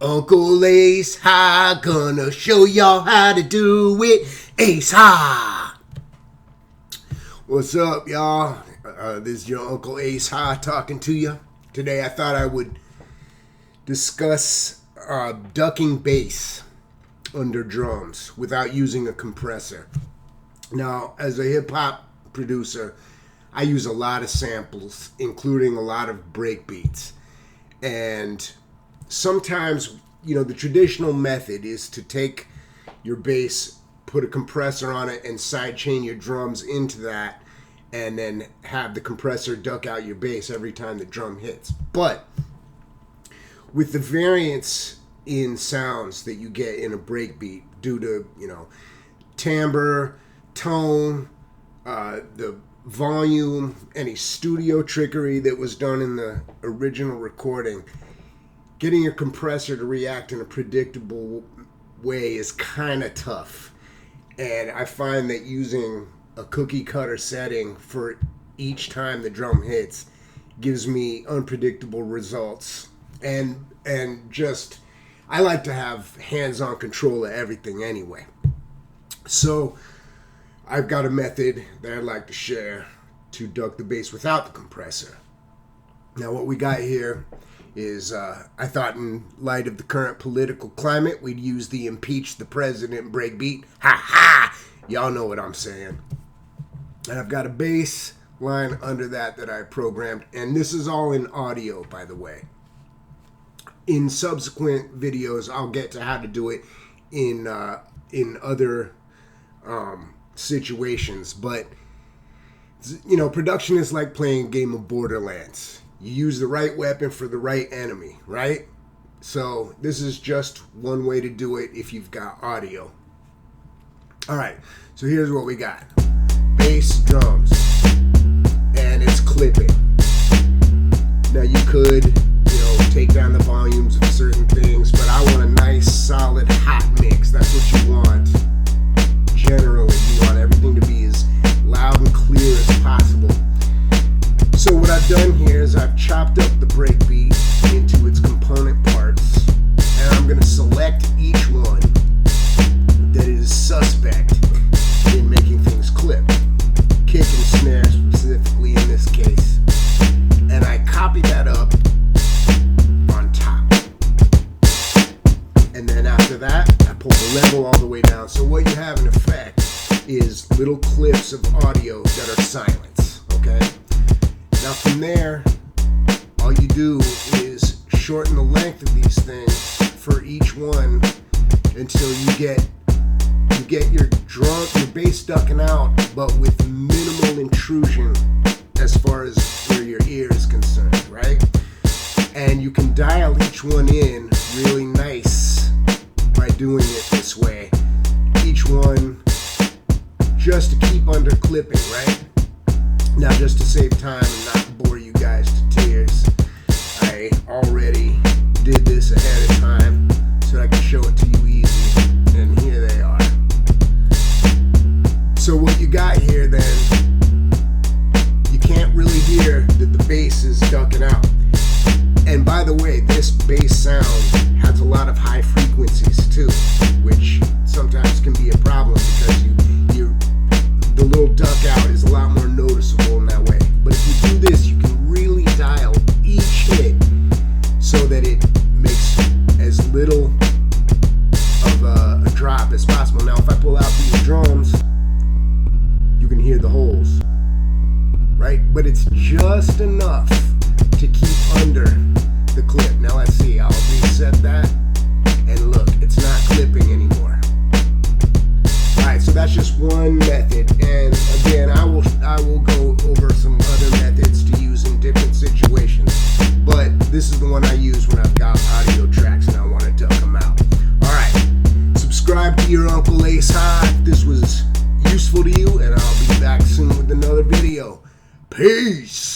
Uncle Ace High gonna show y'all how to do it. Ace High. What's up, y'all? This is your Uncle Ace High talking to you. Today I thought I would discuss ducking bass under drums without using a compressor. Now, as a hip-hop producer, I use a lot of samples, including a lot of breakbeats. And sometimes, the traditional method is to take your bass, put a compressor on it, and sidechain your drums into that, and then have the compressor duck out your bass every time the drum hits. But with the variance in sounds that you get in a breakbeat due to, timbre, tone, the volume, any studio trickery that was done in the original recording, getting your compressor to react in a predictable way is kind of tough. And I find that using a cookie cutter setting for each time the drum hits gives me unpredictable results. And just, I like to have hands-on control of everything anyway. So I've got a method that I'd like to share to duck the bass without the compressor. Now what we got here is, I thought in light of the current political climate, we'd use the impeach the president breakbeat. Ha ha! Y'all know what I'm saying. And I've got a bass line under that I programmed. And this is all in audio, by the way. In subsequent videos, I'll get to how to do it in other situations. But, production is like playing a game of Borderlands. You use the right weapon for the right enemy, right? So this is just one way to do it if you've got audio. All right, so here's what we got. Bass, drums, and it's clipping. Now you could, take down the volumes of certain things, but I want a nice, solid, hot mix. That's what you want. Generally, you want everything to be as loud and clear as possible. So what I've done here is I've chopped up the breakbeat into its component parts, and I'm going to select each one that is suspect in making things clip. Kick and snare specifically in this case. And I copy that up on top. And then after that, I pull the level all the way down. So what you have in effect is little clips of audio that are silence, okay? Now from there, all you do is shorten the length of these things for each one until you get your bass ducking out, but with minimal intrusion as far as where your ear is concerned, right? And you can dial each one in really nice by doing it this way. Each one just to keep under clipping, right? Now, just to save time and not bore you guys to tears, I already did this ahead of time so I can show it to you easy. And here they are. So what you got here then, you can't really hear that the bass is ducking out. And by the way, this bass sound has a lot of high frequencies too, which sometimes can be a problem because the little duck out is a lot more noticeable in that way. But if you do this, you can really dial each hit so that it makes as little of a drop as possible. Now, if I pull out these drums, you can hear the holes, right? But it's just enough to keep under the clip. Now, let's see. I'll reset that, and look, it's not clipping anymore. Alright, so that's just one method, and again, I will go over some other methods to use in different situations, but this is the one I use when I've got audio tracks and I want to duck them out. Alright, subscribe to your Uncle Ace High if this was useful to you, and I'll be back soon with another video. Peace!